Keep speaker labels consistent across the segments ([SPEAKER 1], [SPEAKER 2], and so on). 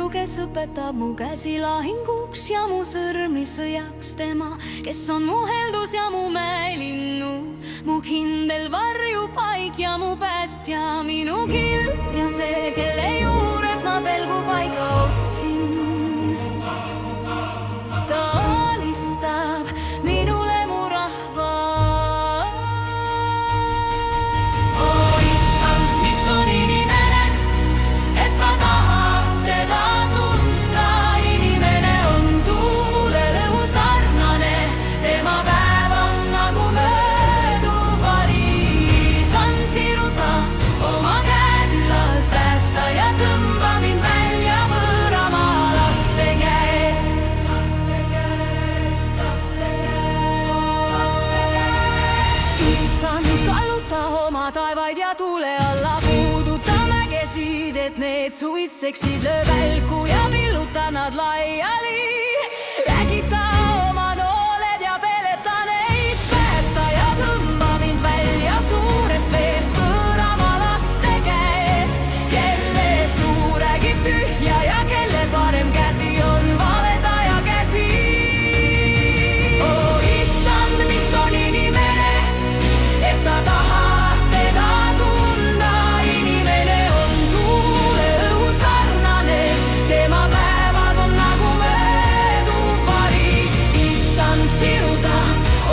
[SPEAKER 1] varju, kes õpetab mu käsi lahinguks ja mu sõrmi sõjaks. Tema, kes on mu heldus ja mu mäelinnu, mu kindel varjupaik ja mu päästja, minu kilp ja see, kelle juures ma pelgupaika otsin. Ta alistab minule mu rahva. O issand, mis on inimene, et sa tahad teda tunda. Inimene on tuulelõhu sarnane, tema päev on nagu mööduv vari. Issand, siruta oma käed ülalt, päästa ja tõmba mind välja võõramaa laste käest. Issand, kalluta oma taevaid ja tuule alla, puuduta mägesid, et need suitseksid, löö välku ja pilluta nad laiali. Lägita oma nooled ja peleta neid, päästa ja tõmba mind välja suurest veest, võõramaa laste käest, kelle suu räägib tühja ja kelle parem käsi on valetaja käsi. O issand, mis on inimene, et sa tahad teda tunda. Inimene on tuulelõhu sarnane, tema päevad on nagu mööduv vari. Issand, siruta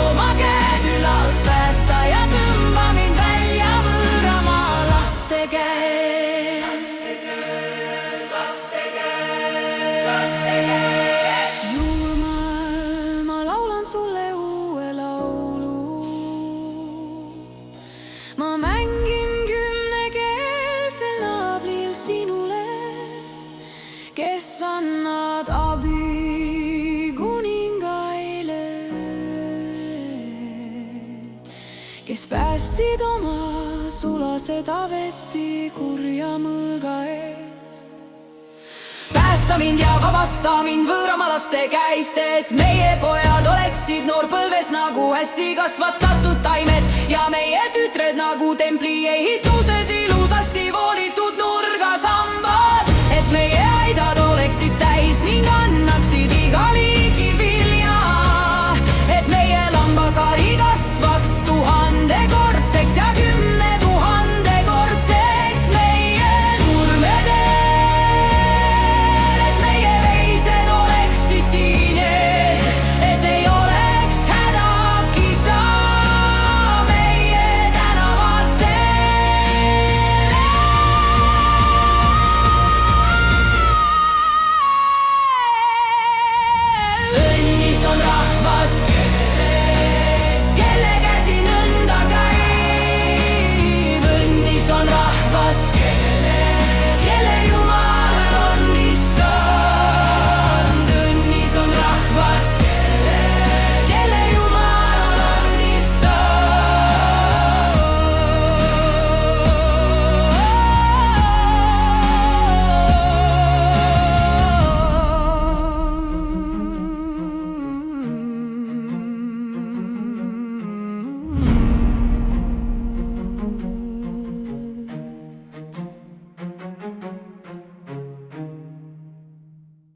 [SPEAKER 1] oma käed ülalt, päästa ja tõmba mind välja võõramaa laste käest. Jumal, ma laulan sulle uue laulu. Ma mängin kümnekeelsel naablil sinule, kes annad abi kuningaile, kes päästsid oma sulase Taveti kurja mõõga eest. Päästa mind ja vabasta mind võõramaa laste käest, et meie pojad oleksid noorpõlves nagu hästi kasvatatud taimed ja meie tütred nagu templi ehituses ilusasti voolitud nurgasamm.